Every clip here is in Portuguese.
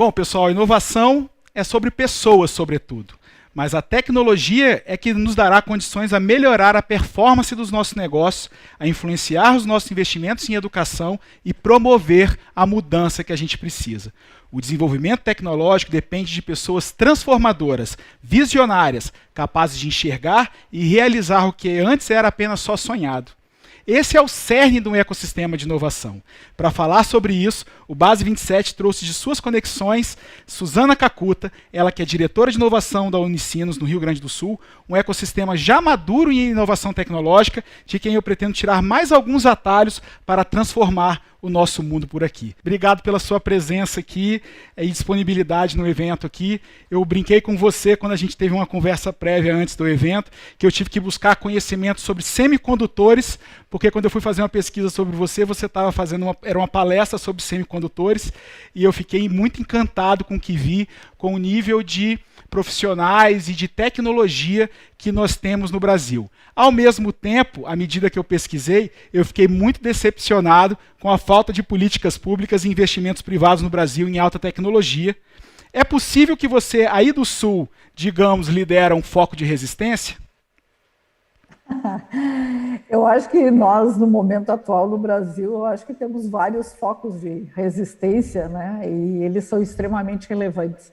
Bom, pessoal, inovação é sobre pessoas, sobretudo. Mas a tecnologia é que nos dará condições a melhorar a performance dos nossos negócios, a influenciar os nossos investimentos em educação e promover a mudança que a gente precisa. O desenvolvimento tecnológico depende de pessoas transformadoras, visionárias, capazes de enxergar e realizar o que antes era apenas só sonhado. Esse é o cerne do ecossistema de inovação. Para falar sobre isso, o Base 27 trouxe de suas conexões Suzana Kakuta, ela que é diretora de inovação da Unicinos, no Rio Grande do Sul, um ecossistema já maduro em inovação tecnológica, de quem eu pretendo tirar mais alguns atalhos para transformar o nosso mundo por aqui. Obrigado pela sua presença aqui e disponibilidade no evento aqui. Eu brinquei com você quando a gente teve uma conversa prévia antes do evento, que eu tive que buscar conhecimento sobre semicondutores, porque quando eu fui fazer uma pesquisa sobre você, você estava fazendo era uma palestra sobre semicondutores, e eu fiquei muito encantado com o que vi, com o nível de profissionais e de tecnologia que nós temos no Brasil. Ao mesmo tempo, à medida que eu pesquisei, eu fiquei muito decepcionado com a falta de políticas públicas e investimentos privados no Brasil em alta tecnologia. É possível que você, aí do Sul, digamos, lidera um foco de resistência? Eu acho que nós, no momento atual no Brasil, eu acho que temos vários focos de resistência, né? E eles são extremamente relevantes.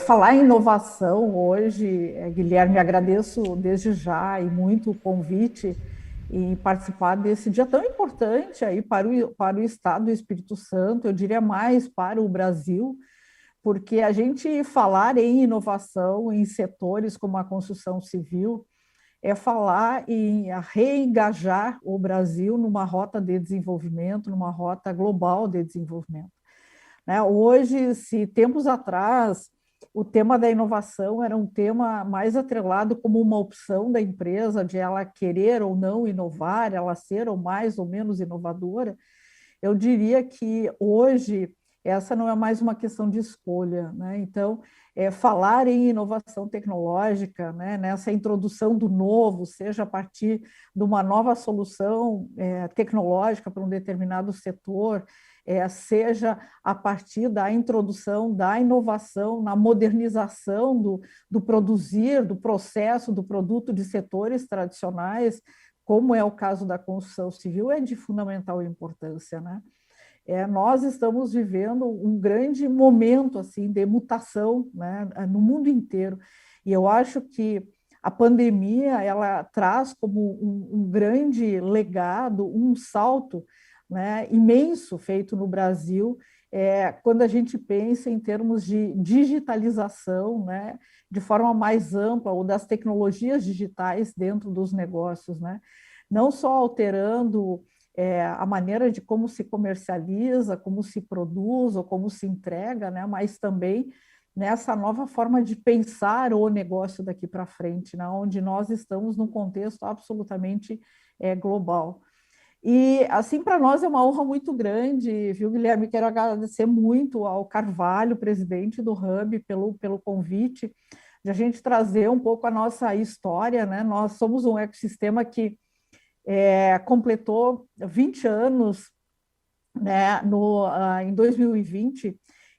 Falar em inovação hoje, Guilherme, agradeço desde já e muito o convite em participar desse dia tão importante aí para o Estado do Espírito Santo, eu diria mais para o Brasil, porque a gente falar em inovação em setores como a construção civil é falar em reengajar o Brasil numa rota de desenvolvimento, numa rota global de desenvolvimento. Né? Hoje, se tempos atrás o tema da inovação era um tema mais atrelado como uma opção da empresa, de ela querer ou não inovar, ela ser ou mais ou menos inovadora, eu diria que hoje essa não é mais uma questão de escolha, né? Então, falar em inovação tecnológica, né, nessa introdução do novo, seja a partir de uma nova solução tecnológica para um determinado setor, seja a partir da introdução da inovação na modernização do produzir, do processo, do produto de setores tradicionais, como é o caso da construção civil, é de fundamental importância, né? Nós estamos vivendo um grande momento assim de mutação, né, no mundo inteiro, e eu acho que a pandemia ela traz como um grande legado, um salto, né, imenso feito no Brasil, quando a gente pensa em termos de digitalização, né, de forma mais ampla, ou das tecnologias digitais dentro dos negócios, né, não só alterando a maneira de como se comercializa, como se produz ou como se entrega, né? Mas também nessa nova forma de pensar o negócio daqui para frente, né? Onde nós estamos num contexto absolutamente global. E, assim, para nós é uma honra muito grande, viu, Guilherme? Quero agradecer muito ao Carvalho, presidente do Hub, pelo convite, de a gente trazer um pouco a nossa história, né? Nós somos um ecossistema que completou 20 anos, né, em 2020,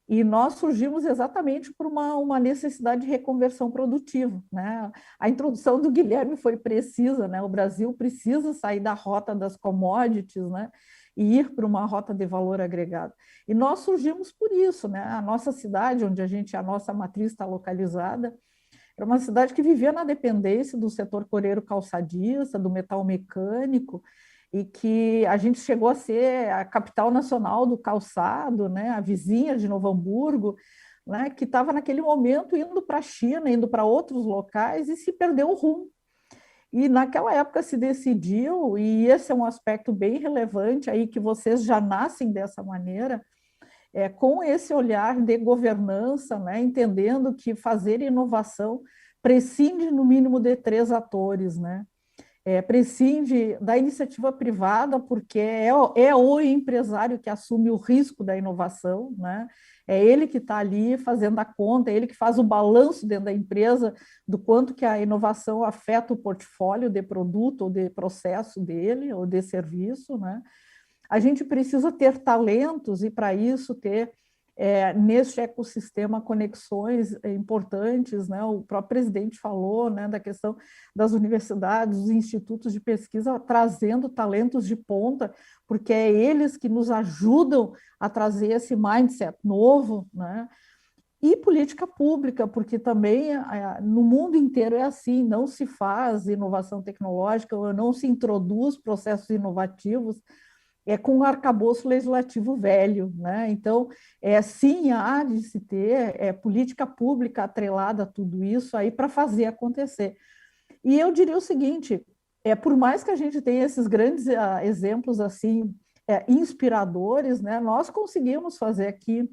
e nós surgimos exatamente por uma necessidade de reconversão produtiva, né? A introdução do Guilherme foi precisa, né? O Brasil precisa sair da rota das commodities, né? E ir para uma rota de valor agregado. E nós surgimos por isso, né? A nossa cidade, onde a nossa matriz está localizada, era uma cidade que vivia na dependência do setor coreiro calçadista, do metal mecânico, e que a gente chegou a ser a capital nacional do calçado, né? A vizinha de Novo Hamburgo, né? Que estava naquele momento indo para a China, indo para outros locais e se perdeu o rumo. E naquela época se decidiu, e esse é um aspecto bem relevante aí, que vocês já nascem dessa maneira, com esse olhar de governança, né, entendendo que fazer inovação prescinde, no mínimo, de três atores, né? Prescinde da iniciativa privada, porque é o empresário que assume o risco da inovação, né? É ele que está ali fazendo a conta, é ele que faz o balanço dentro da empresa do quanto que a inovação afeta o portfólio de produto ou de processo dele, ou de serviço, né? A gente precisa ter talentos e, para isso, ter neste ecossistema conexões importantes, né? O próprio presidente falou, né, da questão das universidades, dos institutos de pesquisa trazendo talentos de ponta, porque é eles que nos ajudam a trazer esse mindset novo, né? E política pública, porque também no mundo inteiro é assim, não se faz inovação tecnológica, não se introduz processos inovativos com um arcabouço legislativo velho, né? Então, sim, há de se ter política pública atrelada a tudo isso aí para fazer acontecer. E eu diria o seguinte, por mais que a gente tenha esses grandes exemplos assim inspiradores, né? Nós conseguimos fazer aqui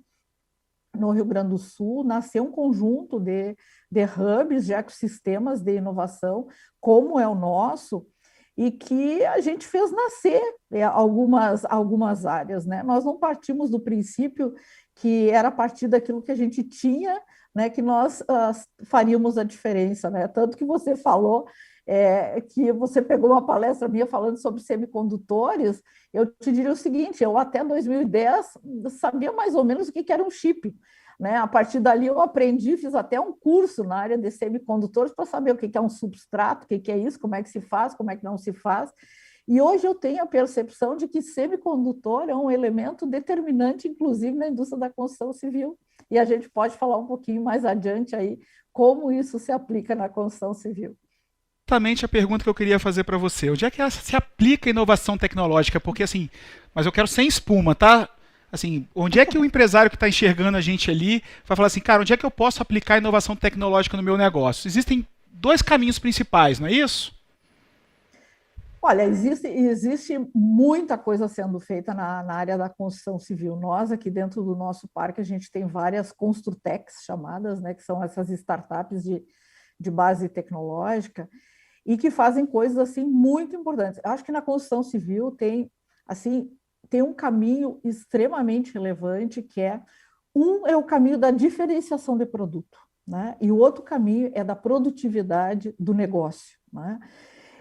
no Rio Grande do Sul, nasceu um conjunto de hubs, de ecossistemas de inovação, como é o nosso, e que a gente fez nascer algumas áreas, né? Nós não partimos do princípio que era a partir daquilo que a gente tinha, né, que nós faríamos a diferença, né? Tanto que você falou que você pegou uma palestra minha falando sobre semicondutores, eu te diria o seguinte, eu até 2010 sabia mais ou menos o que era um chip, né? A partir dali eu aprendi, fiz até um curso na área de semicondutores para saber o que é um substrato, o que é isso, como é que se faz, como é que não se faz. E hoje eu tenho a percepção de que semicondutor é um elemento determinante, inclusive na indústria da construção civil. E a gente pode falar um pouquinho mais adiante aí como isso se aplica na construção civil. Exatamente a pergunta que eu queria fazer para você. Onde é que se aplica a inovação tecnológica? Porque assim, mas eu quero sem espuma, tá? Assim, onde é que o empresário que está enxergando a gente ali vai falar assim, cara, onde é que eu posso aplicar a inovação tecnológica no meu negócio? Existem dois caminhos principais, não é isso? Olha, existe muita coisa sendo feita na área da construção civil. Nós, aqui dentro do nosso parque, a gente tem várias construtecs chamadas, né, que são essas startups de base tecnológica, e que fazem coisas assim muito importantes. Acho que na construção civil tem um caminho extremamente relevante que é o caminho da diferenciação de produto, né? E o outro caminho é da produtividade do negócio, né?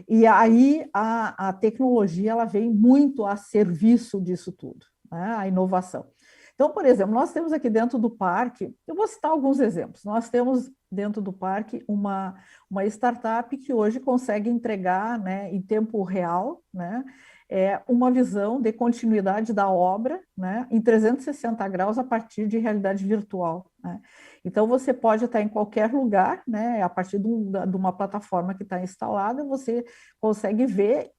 E aí a tecnologia ela vem muito a serviço disso tudo, né? A inovação. Então, por exemplo, nós temos aqui dentro do parque, eu vou citar alguns exemplos. Nós temos dentro do parque uma startup que hoje consegue entregar, né, em tempo real, né, uma visão de continuidade da obra, né, em 360 graus a partir de realidade virtual, né? Então, você pode estar em qualquer lugar, né, a partir de uma plataforma que está instalada, você consegue ver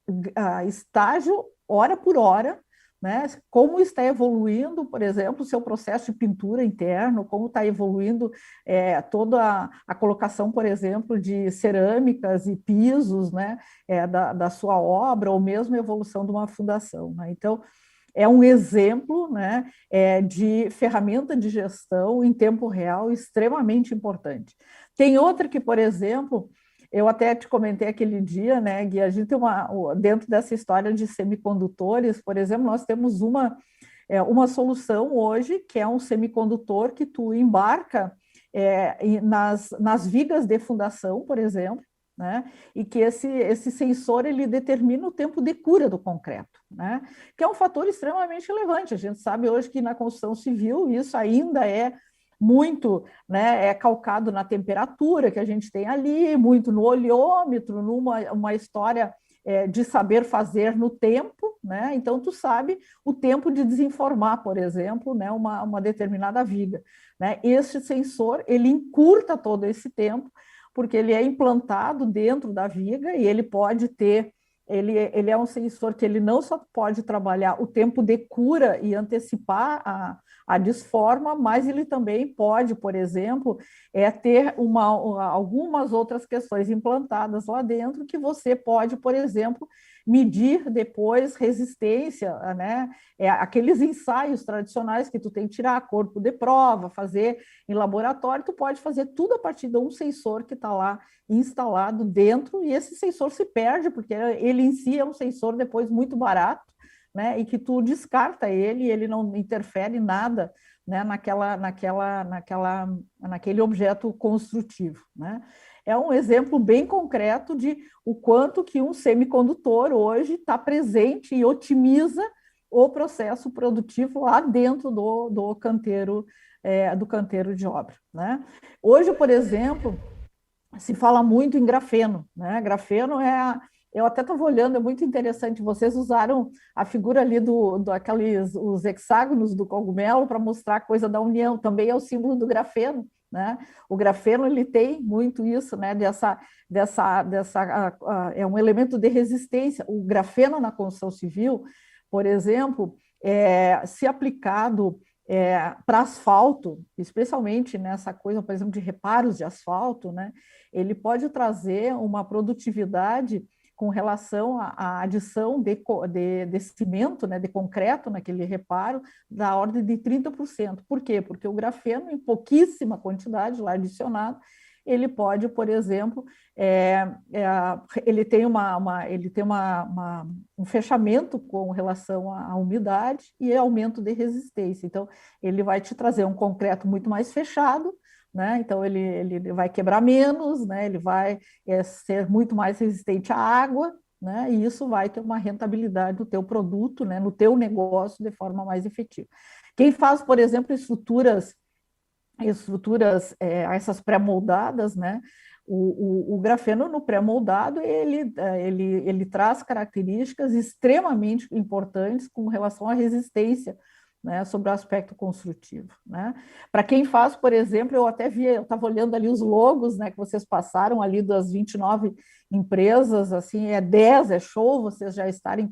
estágio, hora por hora, né? Como está evoluindo, por exemplo, o seu processo de pintura interno, como está evoluindo toda a colocação, por exemplo, de cerâmicas e pisos, né? Da sua obra, ou mesmo a evolução de uma fundação, né? Então, é um exemplo, né, de ferramenta de gestão em tempo real extremamente importante. Tem outra que, por exemplo, eu até te comentei aquele dia, né, Gui, a gente tem dentro dessa história de semicondutores, por exemplo, nós temos uma solução hoje, que é um semicondutor que tu embarca nas vigas de fundação, por exemplo, né, e que esse sensor ele determina o tempo de cura do concreto, né, que é um fator extremamente relevante. A gente sabe hoje que na construção civil isso ainda é muito, né, calcado na temperatura que a gente tem ali, muito no oleômetro, numa história de saber fazer no tempo, né? Então tu sabe o tempo de desenformar, por exemplo, né, uma determinada viga, né? Este sensor ele encurta todo esse tempo porque ele é implantado dentro da viga e ele pode ter ele é um sensor que ele não só pode trabalhar o tempo de cura e antecipar a desforma, mas ele também pode, por exemplo, ter algumas outras questões implantadas lá dentro que você pode, por exemplo, medir depois resistência, né? Aqueles ensaios tradicionais que tu tem que tirar corpo de prova, fazer em laboratório, tu pode fazer tudo a partir de um sensor que está lá instalado dentro, e esse sensor se perde, porque ele em si é um sensor depois muito barato, né, e que tu descarta ele não interfere nada, né, naquele objeto construtivo, né? É um exemplo bem concreto de o quanto que um semicondutor hoje está presente e otimiza, o processo produtivo lá dentro do canteiro, do canteiro de obra, né? Hoje, por exemplo, se fala muito em grafeno, né? Grafeno eu até estava olhando, é muito interessante. Vocês usaram a figura ali aqueles os hexágonos do cogumelo para mostrar a coisa da união. Também é o símbolo do grafeno, né? O grafeno ele tem muito isso, né? É um elemento de resistência. O grafeno na construção civil, por exemplo, se aplicado para asfalto, especialmente nessa coisa, por exemplo, de reparos de asfalto, né? Ele pode trazer uma produtividade com relação à adição de cimento, né, de concreto naquele reparo, da ordem de 30%. Por quê? Porque o grafeno, em pouquíssima quantidade lá adicionado, ele pode, por exemplo, ele tem um fechamento com relação à umidade e aumento de resistência. Então, ele vai te trazer um concreto muito mais fechado, né? Então, ele vai quebrar menos, né? Ele vai ser muito mais resistente à água, né? E isso vai ter uma rentabilidade do teu produto, né? No teu negócio de forma mais efetiva. Quem faz, por exemplo, estruturas essas pré-moldadas, né? O grafeno no pré-moldado ele traz características extremamente importantes com relação à resistência, né, sobre o aspecto construtivo, né? Para quem faz, por exemplo, eu estava olhando ali os logos, né, que vocês passaram ali das 29 empresas, assim, 10, é show vocês já estarem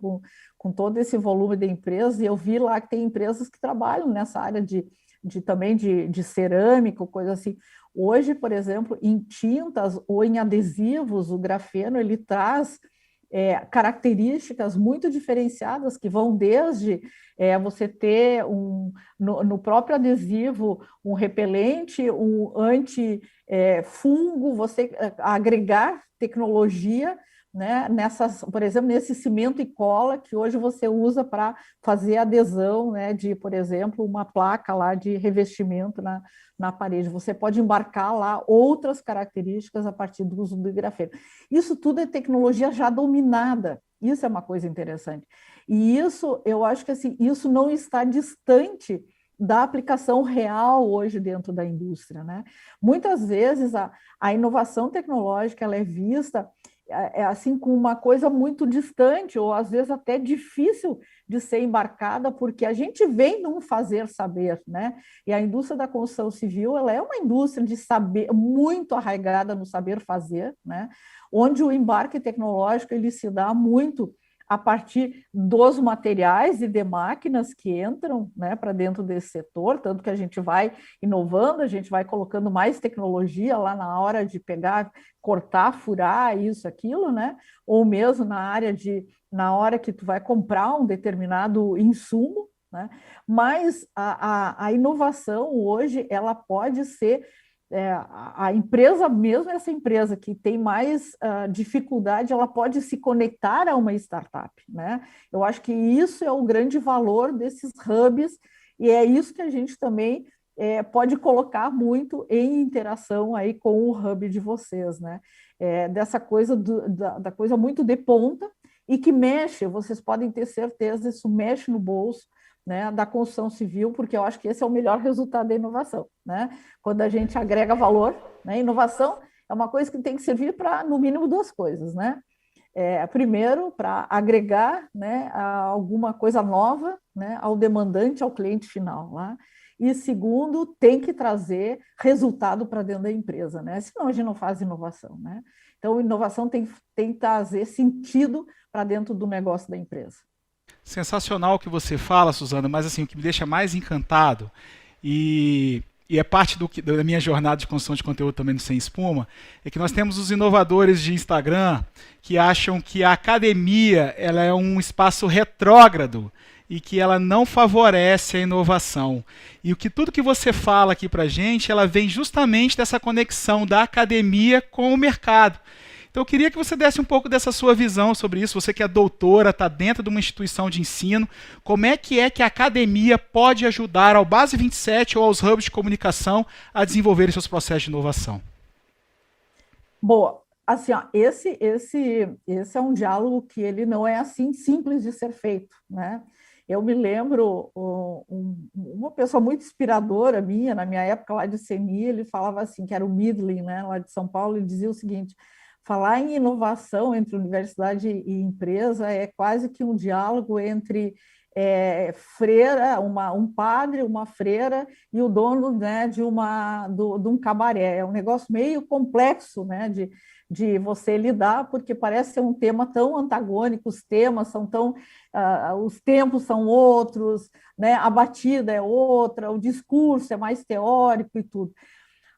com todo esse volume de empresas, e eu vi lá que tem empresas que trabalham nessa área também de cerâmica, coisa assim. Hoje, por exemplo, em tintas ou em adesivos, o grafeno ele traz características muito diferenciadas que vão desde você ter no próprio adesivo um repelente, um anti-fungo, você agregar tecnologia, né, por exemplo, nesse cimento e cola que hoje você usa para fazer adesão, né, de, por exemplo, uma placa lá de revestimento na parede. Você pode embarcar lá outras características a partir do uso do grafeno. Isso tudo é tecnologia já dominada. Isso é uma coisa interessante. E isso, eu acho que assim, isso não está distante da aplicação real hoje dentro da indústria, né? Muitas vezes a inovação tecnológica ela é vista assim com uma coisa muito distante ou às vezes até difícil de ser embarcada, porque a gente vem de um fazer saber, né? E a indústria da construção civil ela é uma indústria de saber muito arraigada no saber fazer, né? Onde o embarque tecnológico ele se dá muito a partir dos materiais e de máquinas que entram, né, para dentro desse setor, tanto que a gente vai inovando, a gente vai colocando mais tecnologia lá na hora de pegar, cortar, furar, isso, aquilo, né? Ou mesmo na hora que tu vai comprar um determinado insumo, né? Mas a inovação hoje, ela pode ser a empresa, mesmo essa empresa que tem mais dificuldade, ela pode se conectar a uma startup, né? Eu acho que isso é o grande valor desses hubs e é isso que a gente também pode colocar muito em interação aí com o hub de vocês, né? Dessa coisa da coisa muito de ponta e que mexe, vocês podem ter certeza, isso mexe no bolso, né, da construção civil, porque eu acho que esse é o melhor resultado da inovação, né? Quando a gente agrega valor, né? Inovação é uma coisa que tem que servir para, no mínimo, duas coisas, né? Primeiro, para agregar, né, alguma coisa nova, né, ao demandante, ao cliente final, lá. E segundo, tem que trazer resultado para dentro da empresa, né? Senão a gente não faz inovação, né? Então, inovação tem que trazer sentido para dentro do negócio da empresa. Sensacional o que você fala, Suzana, mas assim, o que me deixa mais encantado e é parte da minha jornada de construção de conteúdo também no Sem Espuma, é que nós temos os inovadores de Instagram que acham que a academia ela é um espaço retrógrado e que ela não favorece a inovação. E tudo que você fala aqui para a gente, ela vem justamente dessa conexão da academia com o mercado. Então eu queria que você desse um pouco dessa sua visão sobre isso, você que é doutora, está dentro de uma instituição de ensino, como é que a academia pode ajudar ao Base 27 ou aos hubs de comunicação a desenvolverem seus processos de inovação? Boa, assim, ó, esse é um diálogo que ele não é assim simples de ser feito, né? Eu me lembro uma pessoa muito inspiradora minha, na minha época lá de CENI, ele falava assim, que era o Midlin, né, lá de São Paulo, ele dizia o seguinte: falar em inovação entre universidade e empresa é quase que um diálogo entre freira, um padre, uma freira e o dono, né, de um cabaré. É um negócio meio complexo, né, de você lidar, porque parece ser um tema tão antagônico, os temas são tão, os tempos são outros, né, a batida é outra, o discurso é mais teórico e tudo.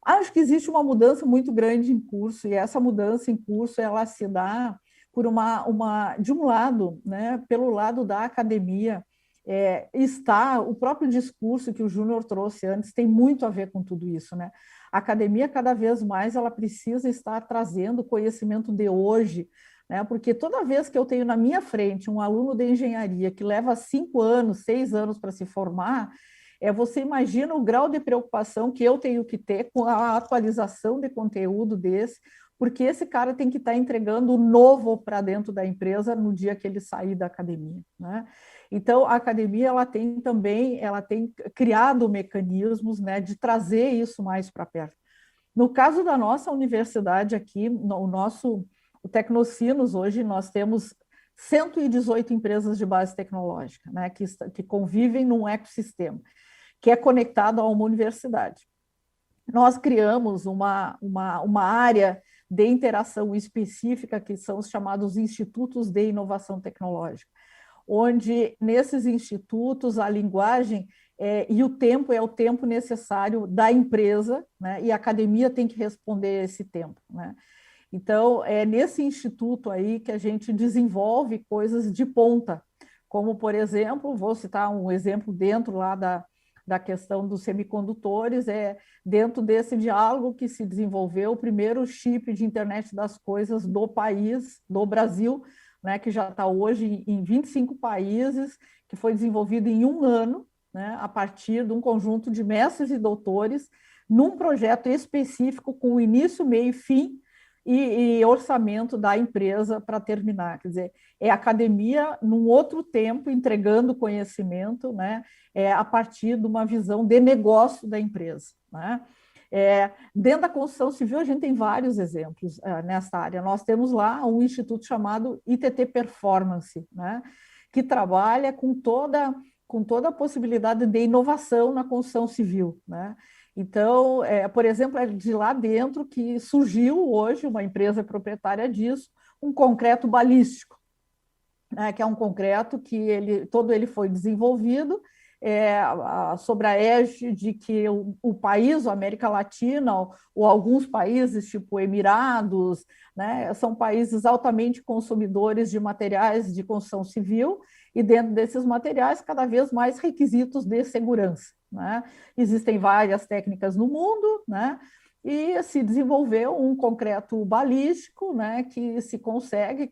Acho que existe uma mudança muito grande em curso, e essa mudança em curso ela se dá por de um lado, né, pelo lado da academia, está o próprio discurso que o Júnior trouxe antes, tem muito a ver com tudo isso, né? A academia, cada vez mais, ela precisa estar trazendo conhecimento de hoje, né? Porque toda vez que eu tenho na minha frente um aluno de engenharia que leva 5 anos, 6 anos para se formar, você imagina o grau de preocupação que eu tenho que ter com a atualização de conteúdo desse, porque esse cara tem que estar entregando o novo para dentro da empresa no dia que ele sair da academia, né? Então, a academia ela tem criado mecanismos, né, de trazer isso mais para perto. No caso da nossa universidade aqui, o Tecnocinos, hoje nós temos 118 empresas de base tecnológica, né, que convivem num ecossistema que é conectado a uma universidade. Nós criamos uma área de interação específica, que são os chamados Institutos de Inovação Tecnológica, onde nesses institutos a linguagem e o tempo é o tempo necessário da empresa, né? E a academia tem que responder esse tempo, né? Então, é nesse instituto aí que a gente desenvolve coisas de ponta, como, por exemplo, vou citar um exemplo dentro lá da questão dos semicondutores, dentro desse diálogo que se desenvolveu o primeiro chip de internet das coisas do país, do Brasil, né, que já está hoje em 25 países, que foi desenvolvido em um ano, né, a partir de um conjunto de mestres e doutores, num projeto específico com início, meio e fim, e orçamento da empresa para terminar. Quer dizer, é academia num outro tempo, entregando conhecimento, né, a partir de uma visão de negócio da empresa, né? Dentro da construção civil, a gente tem vários exemplos nessa área. Nós temos lá um instituto chamado ITT Performance, né, que trabalha com toda a possibilidade de inovação na construção civil, né? Então, por exemplo, é de lá dentro que surgiu hoje, uma empresa proprietária disso, um concreto balístico, né, que é um concreto que todo ele foi desenvolvido sobre a égide de que o país, a América Latina, ou alguns países, tipo Emirados, né, são países altamente consumidores de materiais de construção civil, e dentro desses materiais, cada vez mais requisitos de segurança, né? Existem várias técnicas no mundo, né? E se desenvolveu um concreto balístico, né, que se consegue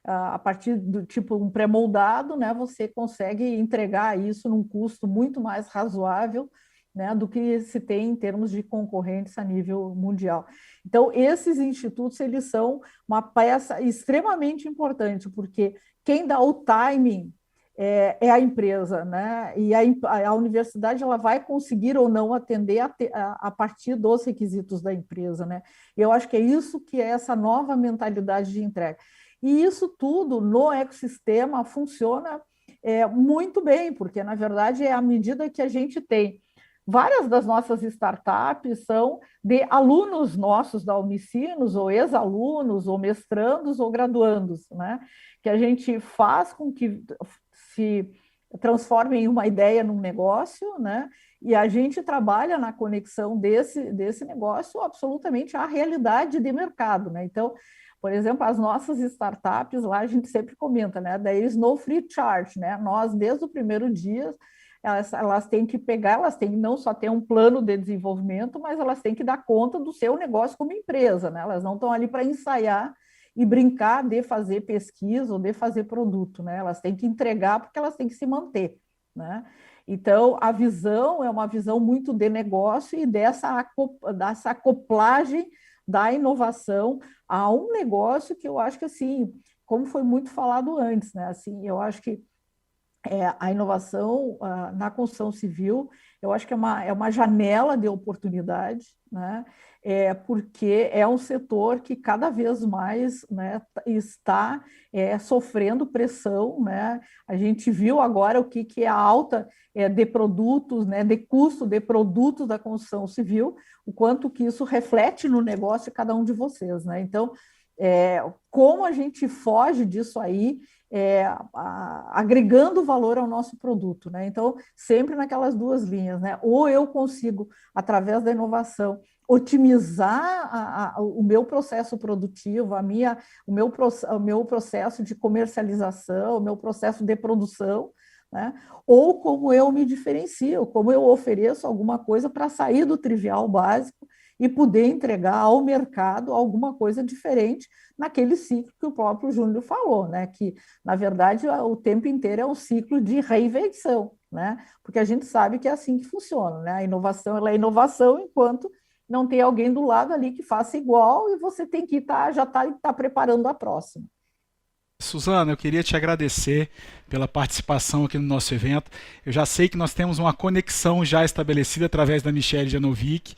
a partir do tipo um pré-moldado, né, você consegue entregar isso num custo muito mais razoável, né, do que se tem em termos de concorrentes a nível mundial. Então, esses institutos, eles são uma peça extremamente importante, porque quem dá o timing é a empresa, né? E a universidade ela vai conseguir ou não atender a partir dos requisitos da empresa, né? E eu acho que é isso que é essa nova mentalidade de entrega. E isso tudo no ecossistema funciona muito bem, porque, na verdade, é à medida que a gente tem. Várias das nossas startups são de alunos nossos da Unicinos, ou ex-alunos, ou mestrandos, ou graduandos, né? Que a gente faz com que se transforme em uma ideia num negócio, né? E a gente trabalha na conexão desse negócio absolutamente à realidade de mercado, né? Então, por exemplo, as nossas startups lá, a gente sempre comenta, né? There is no free charge, né? Nós, desde o primeiro dia, elas têm que pegar, elas têm não só ter um plano de desenvolvimento, mas elas têm que dar conta do seu negócio como empresa, né? Elas não estão ali para ensaiar e brincar de fazer pesquisa ou de fazer produto, né? Elas têm que entregar porque elas têm que se manter, né? Então, a visão é uma visão muito de negócio e dessa acoplagem da inovação a um negócio que eu acho que, assim, como foi muito falado antes, né? Assim, eu acho que a inovação na construção civil, eu acho que é uma janela de oportunidade, né? Porque é um setor que cada vez mais, né, está sofrendo pressão, né? A gente viu agora o que é a alta de produtos, né, de custo de produtos da construção civil, o quanto que isso reflete no negócio de cada um de vocês, né? Então, como a gente foge disso aí, agregando valor ao nosso produto, né? Então, sempre naquelas duas linhas, né? Ou eu consigo, através da inovação, otimizar o meu processo produtivo, o meu processo de comercialização, o meu processo de produção, né? Ou como eu me diferencio, como eu ofereço alguma coisa para sair do trivial básico e poder entregar ao mercado alguma coisa diferente naquele ciclo que o próprio Júnior falou, né? Que, na verdade, o tempo inteiro é um ciclo de reinvenção, né? Porque a gente sabe que é assim que funciona, né? A inovação, ela é inovação enquanto não tem alguém do lado ali que faça igual e você tem que já tá preparando a próxima. Suzana, eu queria te agradecer pela participação aqui no nosso evento. Eu já sei que nós temos uma conexão já estabelecida através da Michelle Janovic,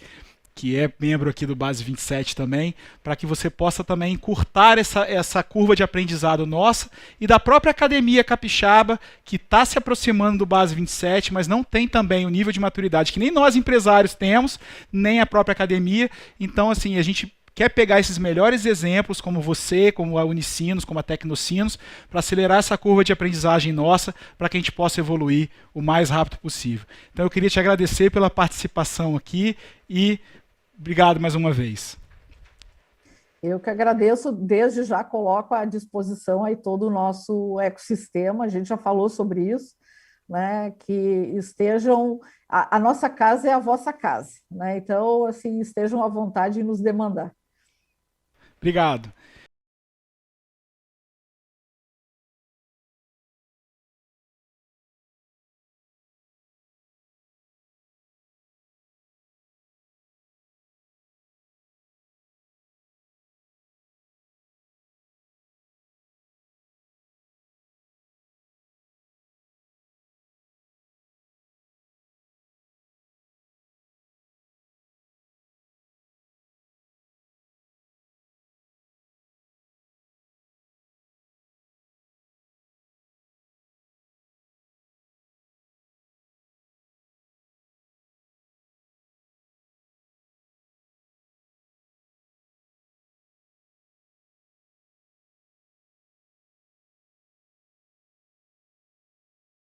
que é membro aqui do Base 27 também, para que você possa também encurtar essa curva de aprendizado nossa e da própria Academia Capixaba, que está se aproximando do Base 27, mas não tem também o nível de maturidade que nem nós empresários temos, nem a própria academia. Então, assim, a gente quer pegar esses melhores exemplos, como você, como a Unicinos, como a Tecnocinos, para acelerar essa curva de aprendizagem nossa, para que a gente possa evoluir o mais rápido possível. Então eu queria te agradecer pela participação aqui e obrigado mais uma vez. Eu que agradeço, desde já coloco à disposição aí todo o nosso ecossistema, a gente já falou sobre isso, né, que estejam, a nossa casa é a vossa casa, né, então, assim, estejam à vontade em nos demandar. Obrigado.